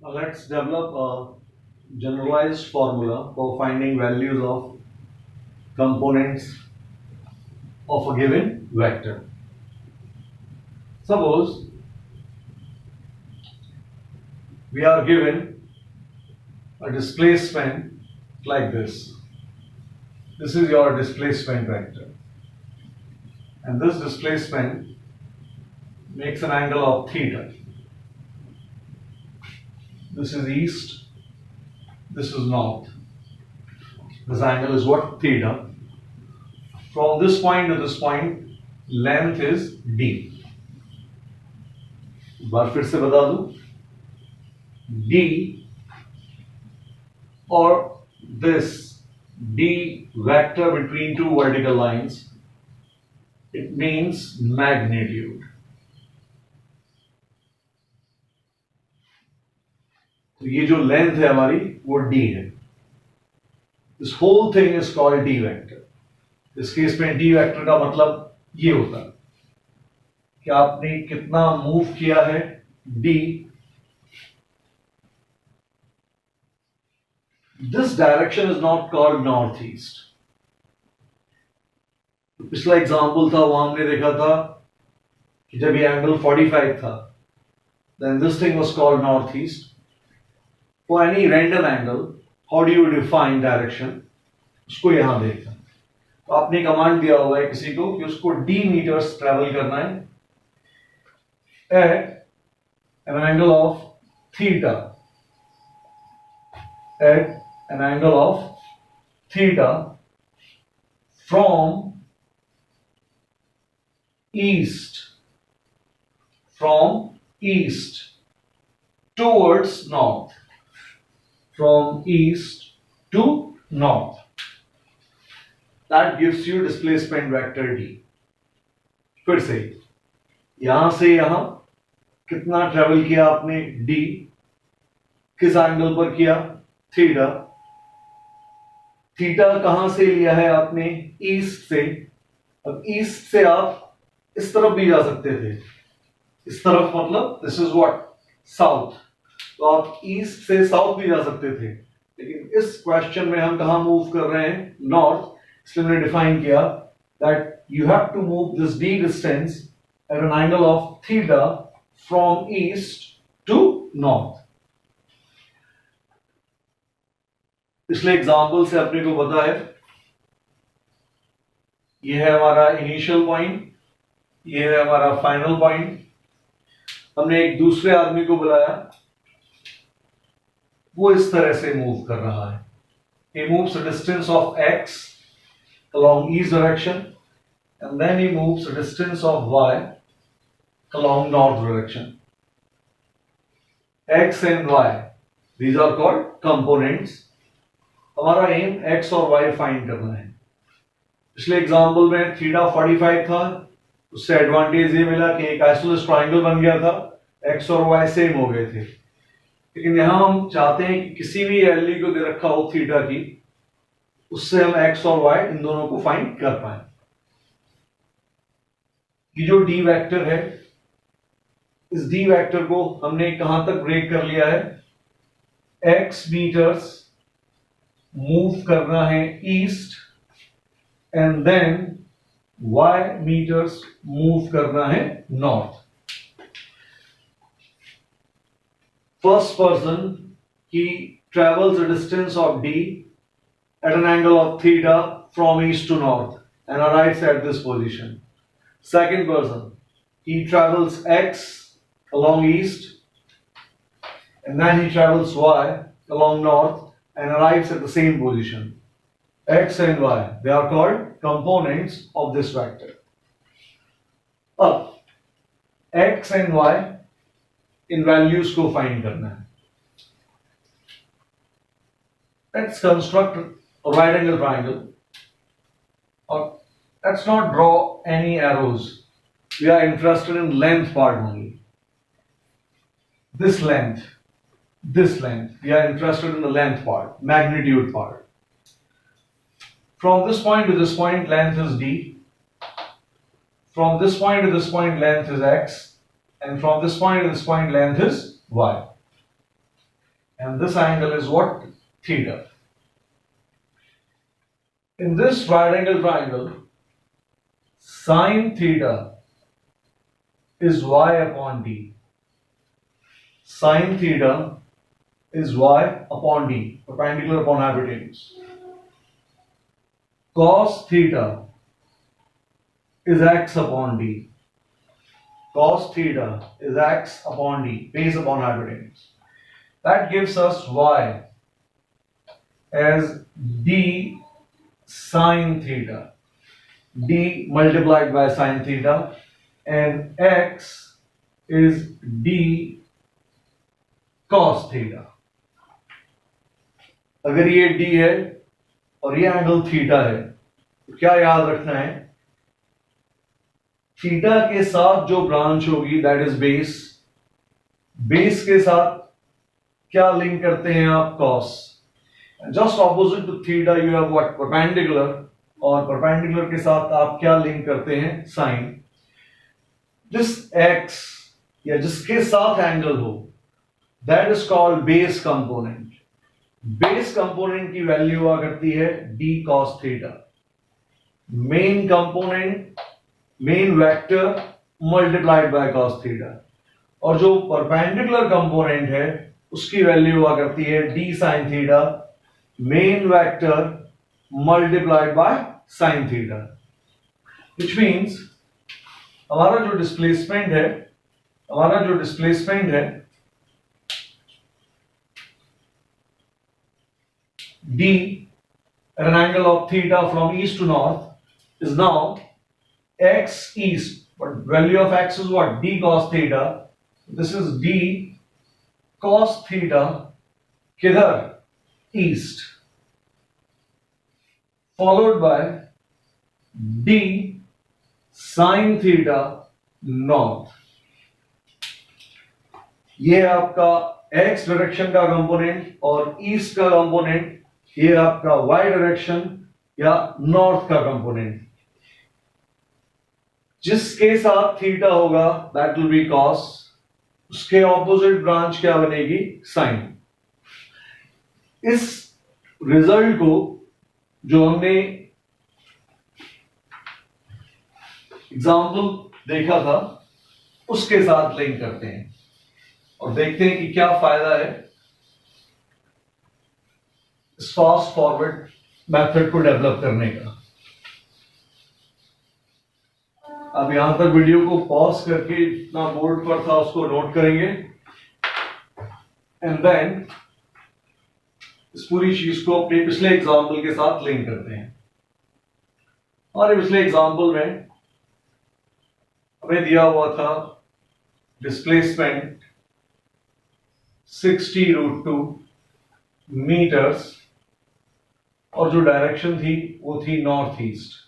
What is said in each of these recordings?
Now let's develop a generalized formula for finding values of components of a given vector. Suppose we are given a displacement like this. This is your displacement vector. And this displacement makes an angle of theta. This is east, this is north. This angle is what? Theta. From this point to this point, length is d. एक बार फिर से बता दूं, d or this d vector between two vertical lines, it means magnitude. तो ये जो length है हमारी वो d है. This whole thing is called d vector. इस केस में d vector का मतलब ये होता है कि आपने कितना मूव किया है d. This direction is not called northeast. पिछला एग्जाम्पल था वहां हमने देखा था कि जब ये एंगल 45 था, then this thing was called northeast. For any random angle, how do you define direction? उसको यहां देखना. तो आपने कमांड दिया हुआ है किसी को कि उसको d मीटर्स ट्रेवल करना है at an angle of theta. At an angle of theta from east towards north, from east to north. That gives you displacement vector d. फिर से यहां से यहां कितना ट्रेवल किया आपने d, किस एंगल पर किया? थीटा. थीटा कहां से लिया है आपने? ईस्ट से. अब ईस्ट से आप इस तरफ भी जा सकते थे. इस तरफ मतलब दिस इज व्हाट? साउथ. तो आप ईस्ट से साउथ भी जा सकते थे, लेकिन इस क्वेश्चन में हम कहां मूव कर रहे हैं? नॉर्थ. इसलिए हमने डिफाइन किया that you have to move this d distance at an angle of theta from east to north. पिछले एग्जाम्पल से अपने को पता है ये है हमारा इनिशियल पॉइंट, ये है हमारा फाइनल पॉइंट. हमने एक दूसरे आदमी को बुलाया, वो इस तरह से मूव कर रहा है. He moves a distance of x along east direction and then he moves a distance of y along north direction. X and y, these are called components. हमारा एम x और y फाइंड करना है. पिछले example में theta 45 था, उससे advantage ये मिला कि एक आइसोसेलेस ट्रायंगल बन गया था, x और y सेम हो गए थे. लेकिन यहां हम चाहते हैं कि किसी भी वैल्यू को दे रखा हो थीटा की, उससे हम x और y इन दोनों को फाइंड कर पाए. ये जो d वेक्टर है, इस d वेक्टर को हमने कहां तक ब्रेक कर लिया है? x मीटर्स मूव करना है east and then y meters move करना है north. First person, he travels a distance of d at an angle of theta from east to north and arrives at this position. Second person, he travels x along east and then he travels y along north and arrives at the same position. X and y, they are called components of this vector. अब x and y in values को find करना है. Let's construct a right angle triangle, or let's not draw any arrows. We are interested in length part only. This length, we are interested in the length part, magnitude part. From this point to this point, length is d. From this point to this point, length is x. And from this point to this point, length is y. and this angle is what? Theta. In this right angle triangle, sine theta is y upon d. Sine theta is y upon d, perpendicular upon hypotenuse. Cos theta is x upon d. Cos theta is x upon d, base upon hypotenuse. That gives us y as d sine theta. D multiplied by sine theta, and x is d cos theta. अगर ये d है और ये angle theta है तो क्या याद रखना है? थीटा के साथ जो ब्रांच होगी दैट इज बेस. बेस के साथ क्या लिंक करते हैं आप? Cos. Just opposite to theta you have what? Perpendicular. और परपेंडिकुलर के साथ आप क्या लिंक करते हैं? साइन. जिस एक्स या जिसके साथ एंगल हो that is called base component. Base component की वैल्यू हुआ करती है d cos theta. Main component, main vector multiplied by cos theta, और जो परपेंडिकुलर कंपोनेंट है उसकी वैल्यू हुआ करती है d sin theta, main vector multiplied by sin theta. Which means हमारा जो डिस्प्लेसमेंट है d at an angle of theta from east to north is now x east, but value of x is what? D cos theta. This is d cos theta किधर? East, followed by d sin theta north. ये आपका x direction का component और east का component, ये आपका y direction या north का कंपोनेंट. जिसके साथ थीटा होगा दैट विल बी कॉस, उसके ऑपोजिट ब्रांच क्या बनेगी? साइन. इस रिजल्ट को जो हमने एग्जाम्पल देखा था उसके साथ लिंक करते हैं और देखते हैं कि क्या फायदा है इस फास्ट फॉरवर्ड मेथड को डेवलप करने का. अब यहां तक वीडियो को पॉज करके जितना बोर्ड पर था उसको नोट करेंगे एंड देन इस पूरी चीज को अपने पिछले एग्जाम्पल के साथ लिंक करते हैं. और पिछले एग्जाम्पल में हमें दिया हुआ था डिस्प्लेसमेंट 60√2 मीटर्स और जो डायरेक्शन थी वो थी नॉर्थ ईस्ट.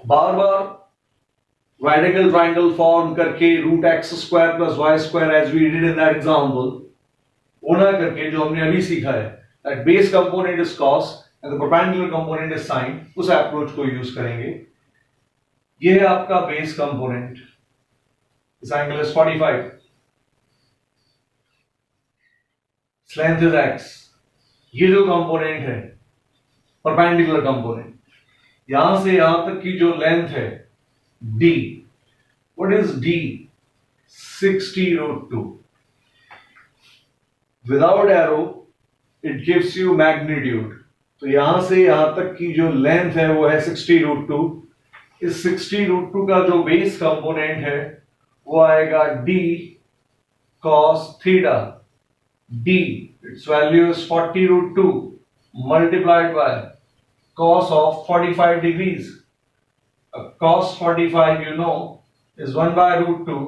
बार बार राइट एंगल ट्राइंगल फॉर्म करके √x² + y² as we did in that example होना करके जो हमने अभी सीखा है that base component is cos and the perpendicular component is sin, उस अप्रोच को यूज करेंगे. ये है आपका base component. This angle is 45. Length is x. ये जो कंपोनेंट है परपेंडिकुलर कंपोनेंट, यहां से यहां तक की जो लेंथ है d. What is d? 60√2. Without arrow it gives you magnitude. तो यहां से यहां तक की जो लेंथ है वो है 60√2. इस 60√2 का जो बेस कंपोनेंट है वो आएगा d cos theta. d its value is 40√2 multiplied by cos of 45 degrees. Cos 45 you know is 1/√2.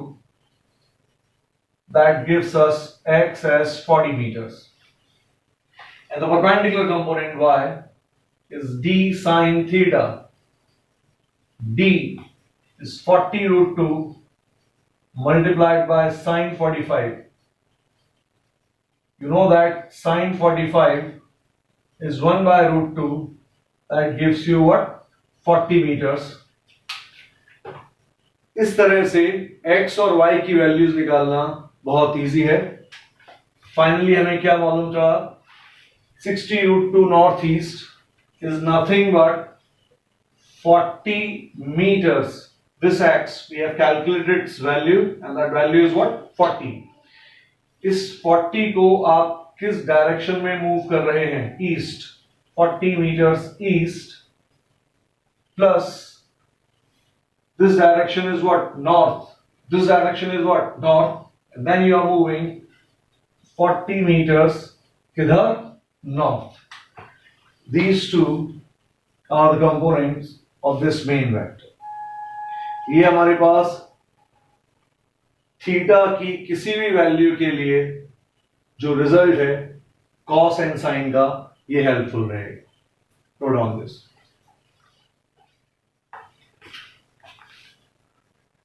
That gives us x as 40 meters. And the perpendicular component y is d sin theta. d is 40√2 multiplied by sin 45. You know that sin 45 is 1/√2. That gives you what? 40 meters. इस तरह से x और y की values निकालना बहुत easy है। Finally हमें क्या मालूम था, 60√2 north east is nothing but 40 meters. This x we have calculated its value and that value is what, 40. इस 40 को आप किस डायरेक्शन में मूव कर रहे हैं, east, 40 meters east plus this direction is what, north, this direction is what, north, and then you are moving 40 meters किधर, north. These two are the components of this main vector. ये हमारे पास theta की किसी भी value के लिए जो result है कॉस एंड साइन का, ये हेल्पफुल रहेगा। Note down this.